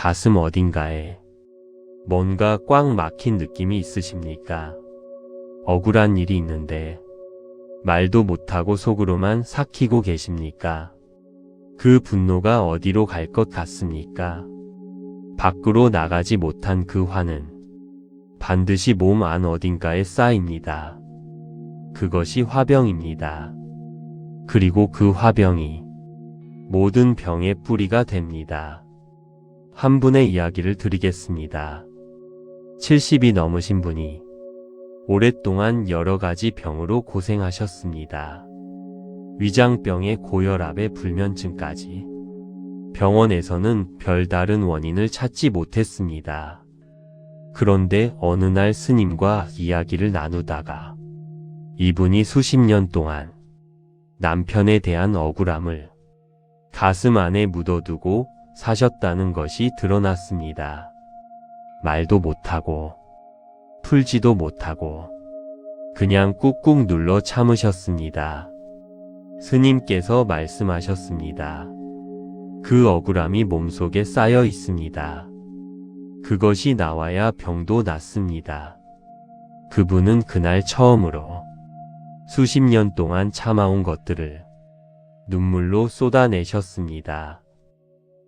가슴 어딘가에 뭔가 꽉 막힌 느낌이 있으십니까? 억울한 일이 있는데 말도 못하고 속으로만 삭히고 계십니까? 그 분노가 어디로 갈 것 같습니까? 밖으로 나가지 못한 그 화는 반드시 몸 안 어딘가에 쌓입니다. 그것이 화병입니다. 그리고 그 화병이 모든 병의 뿌리가 됩니다. 한 분의 이야기를 드리겠습니다. 70이 넘으신 분이 오랫동안 여러 가지 병으로 고생하셨습니다. 위장병에 고혈압에 불면증까지. 병원에서는 별다른 원인을 찾지 못했습니다. 그런데 어느 날 스님과 이야기를 나누다가 이분이 수십 년 동안 남편에 대한 억울함을 가슴 안에 묻어두고 사셨다는 것이 드러났습니다. 말도 못하고 풀지도 못하고 그냥 꾹꾹 눌러 참으셨습니다. 스님께서 말씀하셨습니다. 그 억울함이 몸속에 쌓여 있습니다. 그것이 나와야 병도 낫습니다. 그분은 그날 처음으로 수십 년 동안 참아온 것들을 눈물로 쏟아내셨습니다.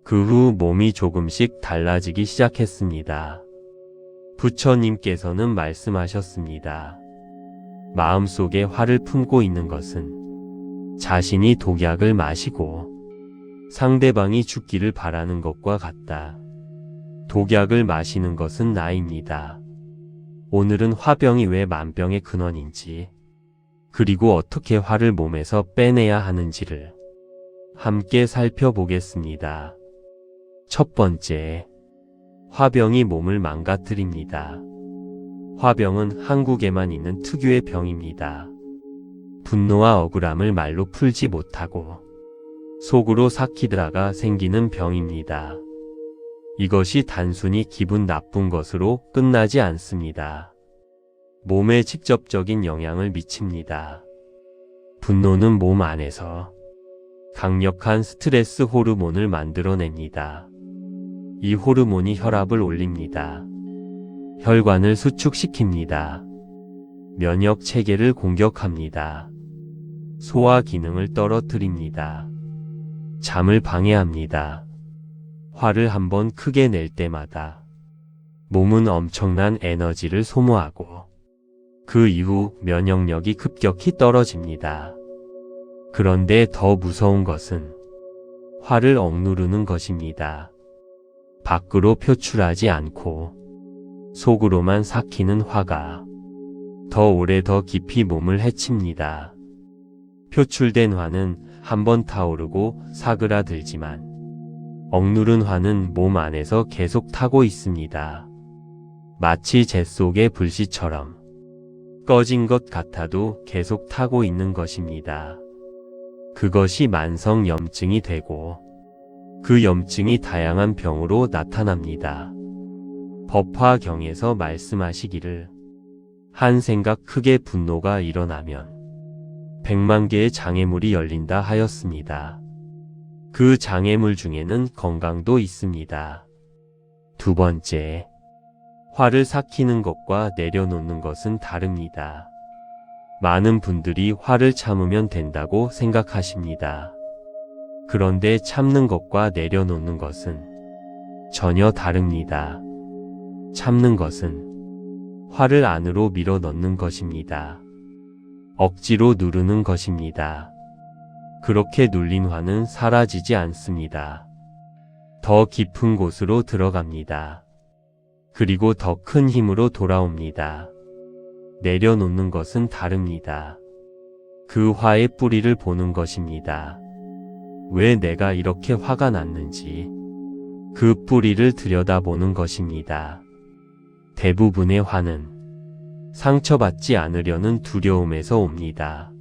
그 후 몸이 조금씩 달라지기 시작했습니다. 부처님께서는 말씀하셨습니다. 마음속에 화를 품고 있는 것은 자신이 독약을 마시고 상대방이 죽기를 바라는 것과 같다. 독약을 마시는 것은 나입니다. 오늘은 화병이 왜 만병의 근원인지, 그리고 어떻게 화를 몸에서 빼내야 하는지를 함께 살펴보겠습니다. 첫 번째, 화병이 몸을 망가뜨립니다. 화병은 한국에만 있는 특유의 병입니다. 분노와 억울함을 말로 풀지 못하고 속으로 삭히다가 생기는 병입니다. 이것이 단순히 기분 나쁜 것으로 끝나지 않습니다. 몸에 직접적인 영향을 미칩니다. 분노는 몸 안에서 강력한 스트레스 호르몬을 만들어냅니다. 이 호르몬이 혈압을 올립니다. 혈관을 수축시킵니다. 면역 체계를 공격합니다. 소화 기능을 떨어뜨립니다. 잠을 방해합니다. 화를 한번 크게 낼 때마다 몸은 엄청난 에너지를 소모하고 그 이후 면역력이 급격히 떨어집니다. 그런데 더 무서운 것은 화를 억누르는 것입니다. 밖으로 표출하지 않고 속으로만 삭히는 화가 더 오래 더 깊이 몸을 해칩니다. 표출된 화는 한번 타오르고 사그라들지만 억누른 화는 몸 안에서 계속 타고 있습니다. 마치 재 속의 불씨처럼 꺼진 것 같아도 계속 타고 있는 것입니다. 그것이 만성 염증이 되고 그 염증이 다양한 병으로 나타납니다. 법화경에서 말씀하시기를 한 생각 크게 분노가 일어나면 100만 개의 장애물이 열린다 하였습니다. 그 장애물 중에는 건강도 있습니다. 두 번째, 화를 삭히는 것과 내려놓는 것은 다릅니다. 많은 분들이 화를 참으면 된다고 생각하십니다. 그런데 참는 것과 내려놓는 것은 전혀 다릅니다. 참는 것은 화를 안으로 밀어 넣는 것입니다. 억지로 누르는 것입니다. 그렇게 눌린 화는 사라지지 않습니다. 더 깊은 곳으로 들어갑니다. 그리고 더 큰 힘으로 돌아옵니다. 내려놓는 것은 다릅니다. 그 화의 뿌리를 보는 것입니다. 왜 내가 이렇게 화가 났는지 그 뿌리를 들여다보는 것입니다. 대부분의 화는 상처받지 않으려는 두려움에서 옵니다.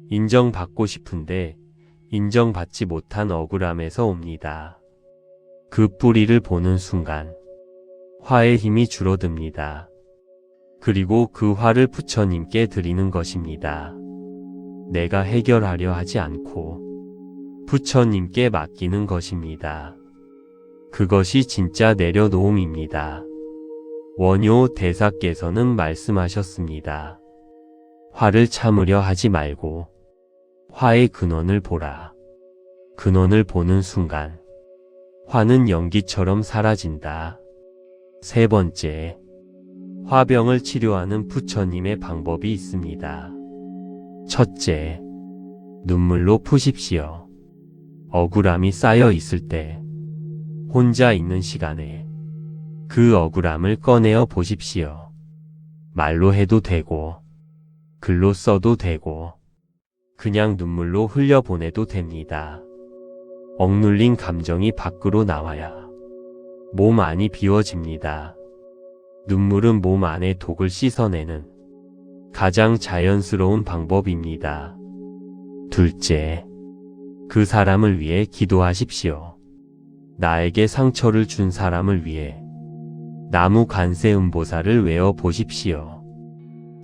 인정받고 싶은데 인정받지 못한 억울함에서 옵니다. 그 뿌리를 보는 순간 화의 힘이 줄어듭니다. 그리고 그 화를 부처님께 드리는 것입니다. 내가 해결하려 하지 않고 부처님께 맡기는 것입니다. 그것이 진짜 내려놓음입니다. 원효 대사께서는 말씀하셨습니다. 화를 참으려 하지 말고 화의 근원을 보라. 근원을 보는 순간 화는 연기처럼 사라진다. 세 번째, 화병을 치료하는 부처님의 방법이 있습니다. 첫째, 눈물로 푸십시오. 억울함이 쌓여 있을 때 혼자 있는 시간에 그 억울함을 꺼내어 보십시오. 말로 해도 되고 글로 써도 되고 그냥 눈물로 흘려보내도 됩니다. 억눌린 감정이 밖으로 나와야 몸 안이 비워집니다. 눈물은 몸 안의 독을 씻어내는 가장 자연스러운 방법입니다. 둘째, 그 사람을 위해 기도하십시오. 나에게 상처를 준 사람을 위해 나무 관세음보살을 외워 보십시오.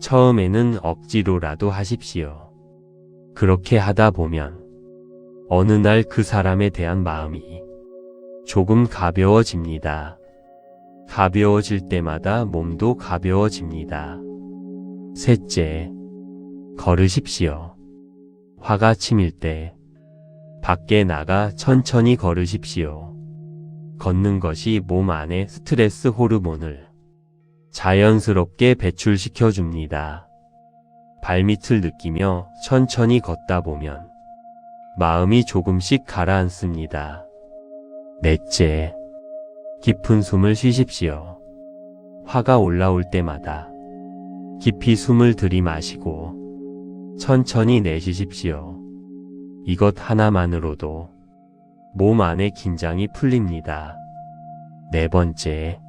처음에는 억지로라도 하십시오. 그렇게 하다 보면 어느 날 그 사람에 대한 마음이 조금 가벼워집니다. 가벼워질 때마다 몸도 가벼워집니다. 셋째, 걸으십시오. 화가 치밀 때 밖에 나가 천천히 걸으십시오. 걷는 것이 몸 안의 스트레스 호르몬을 자연스럽게 배출시켜 줍니다. 발밑을 느끼며 천천히 걷다 보면 마음이 조금씩 가라앉습니다. 넷째, 깊은 숨을 쉬십시오. 화가 올라올 때마다 깊이 숨을 들이마시고 천천히 내쉬십시오. 이것 하나만으로도 몸 안의 긴장이 풀립니다. 네 번째,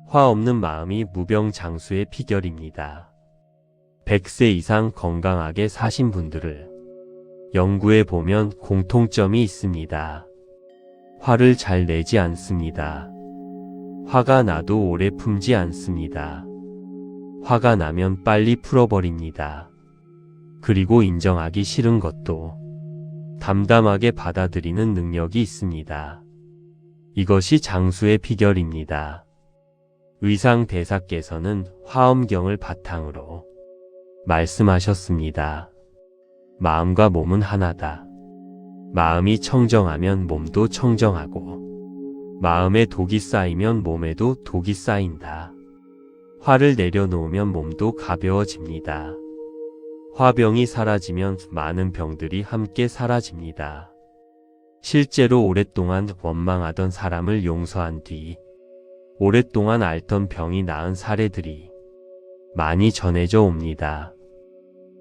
화 없는 마음이 무병장수의 비결입니다. 100세 이상 건강하게 사신 분들을 연구해 보면 공통점이 있습니다. 화를 잘 내지 않습니다. 화가 나도 오래 품지 않습니다. 화가 나면 빨리 풀어버립니다. 그리고 인정하기 싫은 것도 담담하게 받아들이는 능력이 있습니다. 이것이 장수의 비결입니다. 의상대사께서는 화엄경을 바탕으로 말씀하셨습니다. 마음과 몸은 하나다. 마음이 청정하면 몸도 청정하고 마음에 독이 쌓이면 몸에도 독이 쌓인다. 화를 내려놓으면 몸도 가벼워집니다. 화병이 사라지면 많은 병들이 함께 사라집니다. 실제로 오랫동안 원망하던 사람을 용서한 뒤 오랫동안 앓던 병이 나은 사례들이 많이 전해져 옵니다.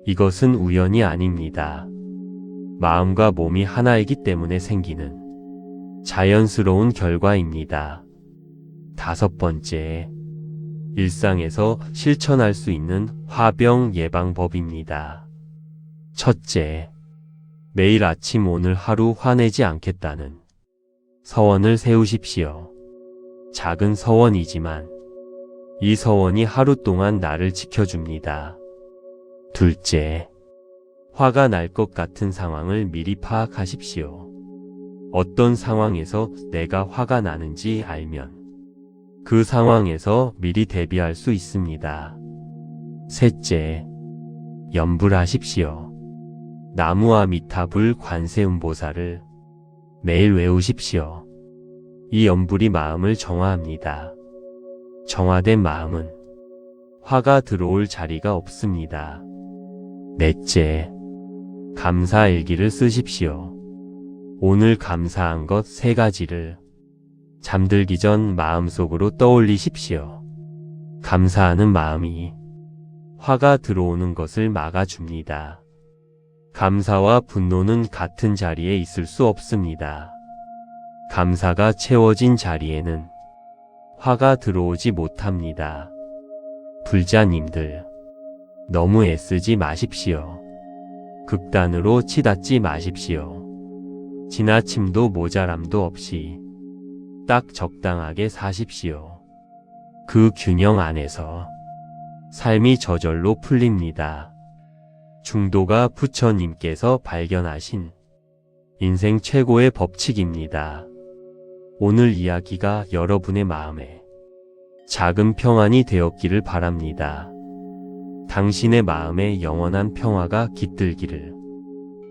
이것은 우연이 아닙니다. 마음과 몸이 하나이기 때문에 생기는 자연스러운 결과입니다. 다섯 번째, 일상에서 실천할 수 있는 화병 예방법입니다. 첫째, 매일 아침 오늘 하루 화내지 않겠다는 서원을 세우십시오. 작은 서원이지만 이 서원이 하루 동안 나를 지켜줍니다. 둘째, 화가 날 것 같은 상황을 미리 파악하십시오. 어떤 상황에서 내가 화가 나는지 알면 그 상황에서 미리 대비할 수 있습니다. 셋째, 염불하십시오. 나무와 미타불 관세음보살을 매일 외우십시오. 이 염불이 마음을 정화합니다. 정화된 마음은 화가 들어올 자리가 없습니다. 넷째, 감사일기를 쓰십시오. 오늘 감사한 것 3가지를 잠들기 전 마음속으로 떠올리십시오. 감사하는 마음이 화가 들어오는 것을 막아줍니다. 감사와 분노는 같은 자리에 있을 수 없습니다. 감사가 채워진 자리에는 화가 들어오지 못합니다. 불자님들, 너무 애쓰지 마십시오. 극단으로 치닫지 마십시오. 지나침도 모자람도 없이 딱 적당하게 사십시오. 그 균형 안에서 삶이 저절로 풀립니다. 중도가 부처님께서 발견하신 인생 최고의 법칙입니다. 오늘 이야기가 여러분의 마음에 작은 평안이 되었기를 바랍니다. 당신의 마음에 영원한 평화가 깃들기를.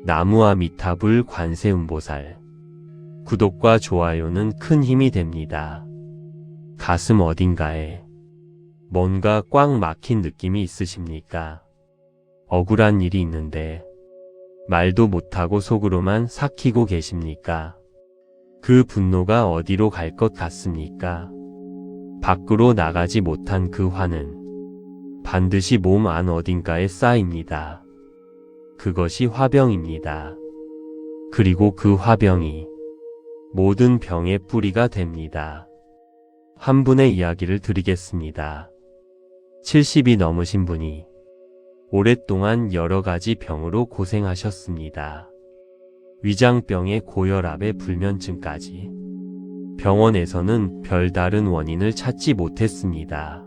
나무아미타불 관세음보살. 구독과 좋아요는 큰 힘이 됩니다. 가슴 어딘가에 뭔가 꽉 막힌 느낌이 있으십니까? 억울한 일이 있는데 말도 못하고 속으로만 삭히고 계십니까? 그 분노가 어디로 갈 것 같습니까? 밖으로 나가지 못한 그 화는 반드시 몸 안 어딘가에 쌓입니다. 그것이 화병입니다. 그리고 그 화병이 모든 병의 뿌리가 됩니다. 한 분의 이야기를 드리겠습니다. 70이 넘으신 분이 오랫동안 여러 가지 병으로 고생하셨습니다. 위장병에 고혈압에 불면증까지. 병원에서는 별다른 원인을 찾지 못했습니다.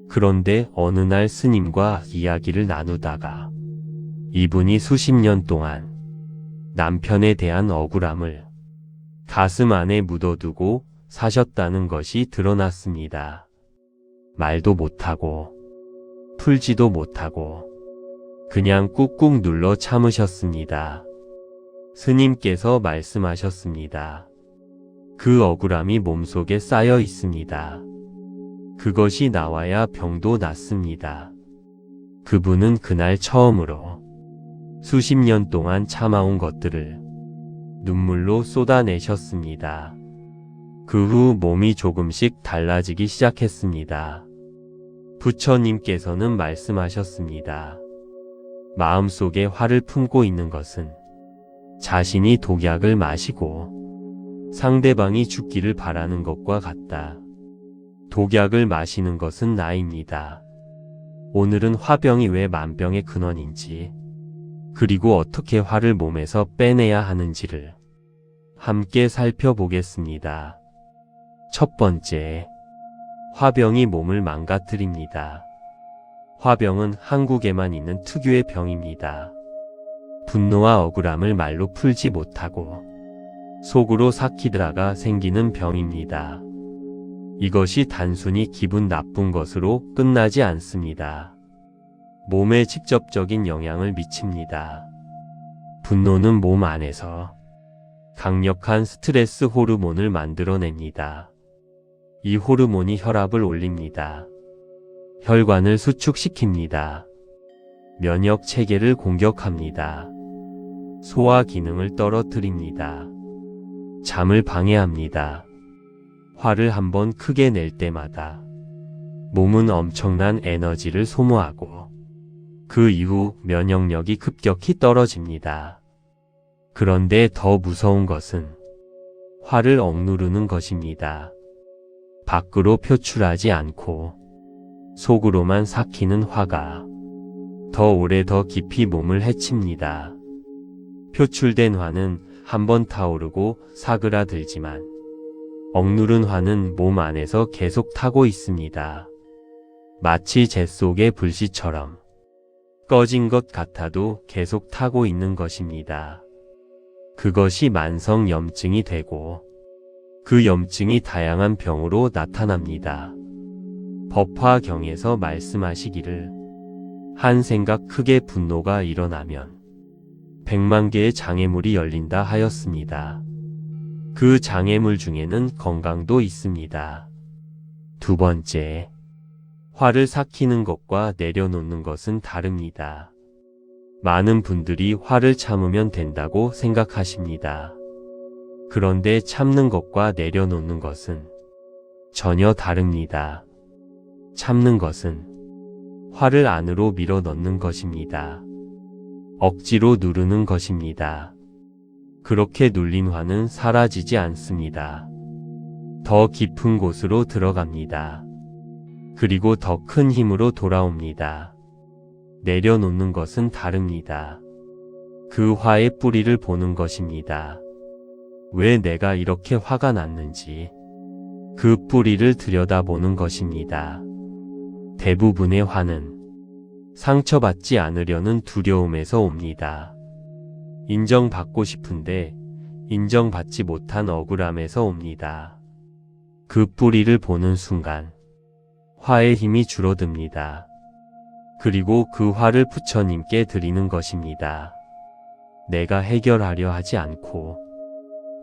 그런데 어느 날 스님과 이야기를 나누다가 이분이 수십 년 동안 남편에 대한 억울함을 가슴 안에 묻어두고 사셨다는 것이 드러났습니다. 말도 못하고 풀지도 못하고 그냥 꾹꾹 눌러 참으셨습니다. 스님께서 말씀하셨습니다. 그 억울함이 몸속에 쌓여 있습니다. 그것이 나와야 병도 낫습니다. 그분은 그날 처음으로 수십 년 동안 참아온 것들을 눈물로 쏟아내셨습니다. 그 후 몸이 조금씩 달라지기 시작했습니다. 부처님께서는 말씀하셨습니다. 마음속에 화를 품고 있는 것은 자신이 독약을 마시고 상대방이 죽기를 바라는 것과 같다. 독약을 마시는 것은 나입니다. 오늘은 화병이 왜 만병의 근원인지, 그리고 어떻게 화를 몸에서 빼내야 하는지를 함께 살펴보겠습니다. 첫 번째, 화병이 몸을 망가뜨립니다. 화병은 한국에만 있는 특유의 병입니다. 분노와 억울함을 말로 풀지 못하고 속으로 삭히다가 생기는 병입니다. 이것이 단순히 기분 나쁜 것으로 끝나지 않습니다. 몸에 직접적인 영향을 미칩니다. 분노는 몸 안에서 강력한 스트레스 호르몬을 만들어냅니다. 이 호르몬이 혈압을 올립니다. 혈관을 수축시킵니다. 면역 체계를 공격합니다. 소화 기능을 떨어뜨립니다. 잠을 방해합니다. 화를 한번 크게 낼 때마다 몸은 엄청난 에너지를 소모하고 그 이후 면역력이 급격히 떨어집니다. 그런데 더 무서운 것은 화를 억누르는 것입니다. 밖으로 표출하지 않고 속으로만 삭히는 화가 더 오래 더 깊이 몸을 해칩니다. 표출된 화는 한번 타오르고 사그라들지만 억누른 화는 몸 안에서 계속 타고 있습니다. 마치 재 속의 불씨처럼 꺼진 것 같아도 계속 타고 있는 것입니다. 그것이 만성 염증이 되고 그 염증이 다양한 병으로 나타납니다. 법화경에서 말씀하시기를 한 생각 크게 분노가 일어나면 100만 개의 장애물이 열린다 하였습니다. 그 장애물 중에는 건강도 있습니다. 두 번째, 화를 삭히는 것과 내려놓는 것은 다릅니다. 많은 분들이 화를 참으면 된다고 생각하십니다. 그런데 참는 것과 내려놓는 것은 전혀 다릅니다. 참는 것은 화를 안으로 밀어 넣는 것입니다. 억지로 누르는 것입니다. 그렇게 눌린 화는 사라지지 않습니다. 더 깊은 곳으로 들어갑니다. 그리고 더 큰 힘으로 돌아옵니다. 내려놓는 것은 다릅니다. 그 화의 뿌리를 보는 것입니다. 왜 내가 이렇게 화가 났는지 그 뿌리를 들여다보는 것입니다. 대부분의 화는 상처받지 않으려는 두려움에서 옵니다. 인정받고 싶은데 인정받지 못한 억울함에서 옵니다. 그 뿌리를 보는 순간 화의 힘이 줄어듭니다. 그리고 그 화를 부처님께 드리는 것입니다. 내가 해결하려 하지 않고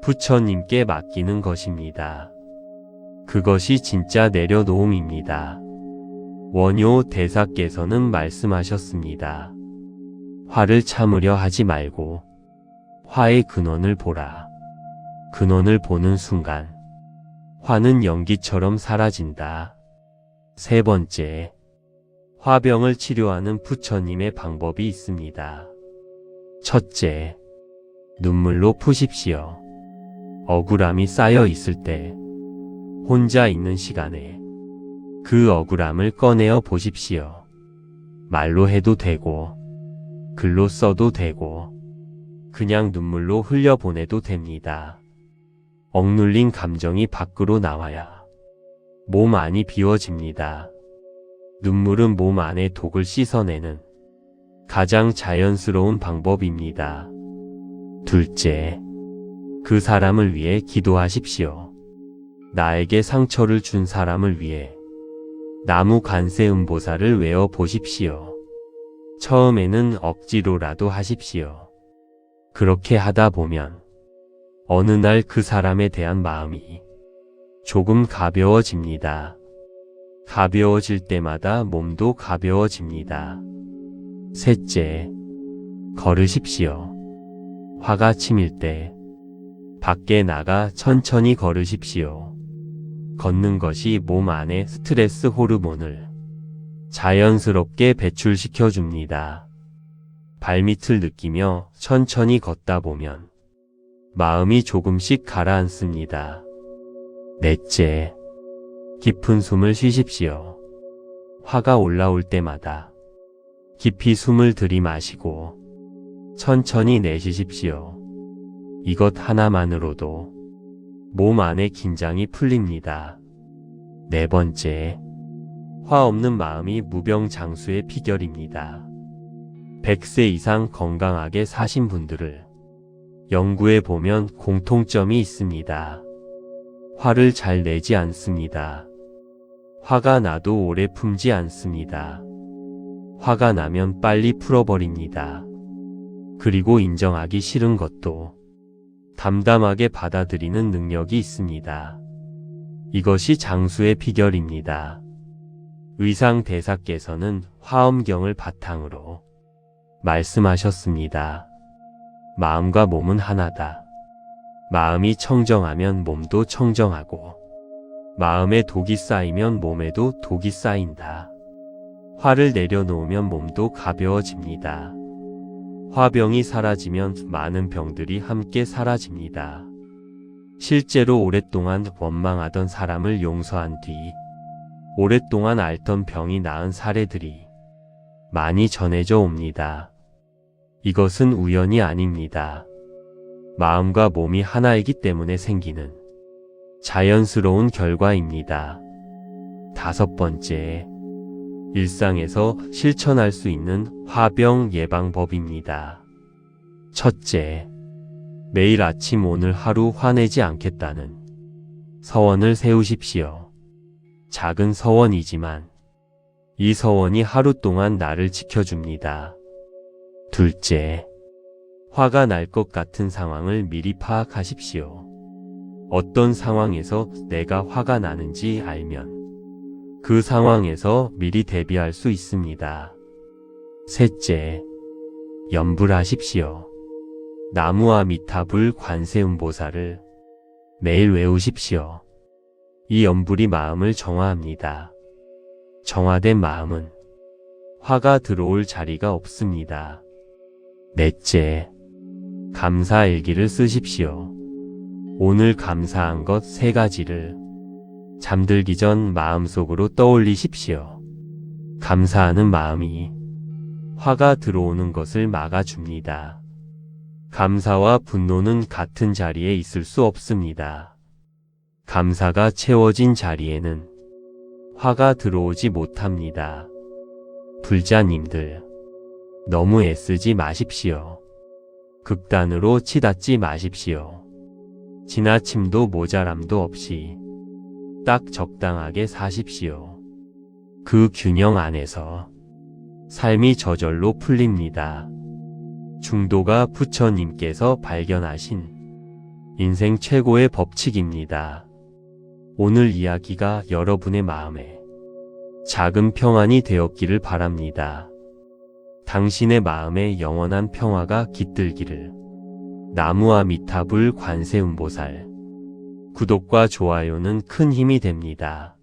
부처님께 맡기는 것입니다. 그것이 진짜 내려놓음입니다. 원효 대사께서는 말씀하셨습니다. 화를 참으려 하지 말고 화의 근원을 보라. 근원을 보는 순간 화는 연기처럼 사라진다. 세 번째, 화병을 치료하는 부처님의 방법이 있습니다. 첫째, 눈물로 푸십시오. 억울함이 쌓여 있을 때 혼자 있는 시간에 그 억울함을 꺼내어 보십시오. 말로 해도 되고 글로 써도 되고 그냥 눈물로 흘려보내도 됩니다. 억눌린 감정이 밖으로 나와야 몸 안이 비워집니다. 눈물은 몸 안의 독을 씻어내는 가장 자연스러운 방법입니다. 둘째, 그 사람을 위해 기도하십시오. 나에게 상처를 준 사람을 위해 나무 관세음보살을 외워 보십시오. 처음에는 억지로라도 하십시오. 그렇게 하다 보면 어느 날 그 사람에 대한 마음이 조금 가벼워집니다. 가벼워질 때마다 몸도 가벼워집니다. 셋째, 걸으십시오. 화가 치밀 때 밖에 나가 천천히 걸으십시오. 걷는 것이 몸 안의 스트레스 호르몬을 자연스럽게 배출시켜 줍니다. 발밑을 느끼며 천천히 걷다 보면 마음이 조금씩 가라앉습니다. 넷째, 깊은 숨을 쉬십시오. 화가 올라올 때마다 깊이 숨을 들이마시고 천천히 내쉬십시오. 이것 하나만으로도 몸 안의 긴장이 풀립니다. 네 번째, 화 없는 마음이 무병장수의 비결입니다. 100세 이상 건강하게 사신 분들을 연구해 보면 공통점이 있습니다. 화를 잘 내지 않습니다. 화가 나도 오래 품지 않습니다. 화가 나면 빨리 풀어버립니다. 그리고 인정하기 싫은 것도 담담하게 받아들이는 능력이 있습니다. 이것이 장수의 비결입니다. 의상 대사께서는 화엄경을 바탕으로 말씀하셨습니다. 마음과 몸은 하나다. 마음이 청정하면 몸도 청정하고 마음에 독이 쌓이면 몸에도 독이 쌓인다. 화를 내려놓으면 몸도 가벼워집니다. 화병이 사라지면 많은 병들이 함께 사라집니다. 실제로 오랫동안 원망하던 사람을 용서한 뒤 오랫동안 앓던 병이 나은 사례들이 많이 전해져 옵니다. 이것은 우연이 아닙니다. 마음과 몸이 하나이기 때문에 생기는 자연스러운 결과입니다. 다섯 번째, 일상에서 실천할 수 있는 화병 예방법입니다. 첫째, 매일 아침 오늘 하루 화내지 않겠다는 서원을 세우십시오. 작은 서원이지만 이 서원이 하루 동안 나를 지켜줍니다. 둘째, 화가 날 것 같은 상황을 미리 파악하십시오. 어떤 상황에서 내가 화가 나는지 알면 그 상황에서 미리 대비할 수 있습니다. 셋째, 염불하십시오. 나무와 미타불 관세음보살을 매일 외우십시오. 이 염불이 마음을 정화합니다. 정화된 마음은 화가 들어올 자리가 없습니다. 넷째, 감사일기를 쓰십시오. 오늘 감사한 것 3가지를 잠들기 전 마음속으로 떠올리십시오. 감사하는 마음이 화가 들어오는 것을 막아줍니다. 감사와 분노는 같은 자리에 있을 수 없습니다. 감사가 채워진 자리에는 화가 들어오지 못합니다. 불자님들, 너무 애쓰지 마십시오. 극단으로 치닫지 마십시오. 지나침도 모자람도 없이 딱 적당하게 사십시오. 그 균형 안에서 삶이 저절로 풀립니다. 중도가 부처님께서 발견하신 인생 최고의 법칙입니다. 오늘 이야기가 여러분의 마음에 작은 평안이 되었기를 바랍니다. 당신의 마음에 영원한 평화가 깃들기를. 나무아미타불 관세음보살. 구독과 좋아요는 큰 힘이 됩니다.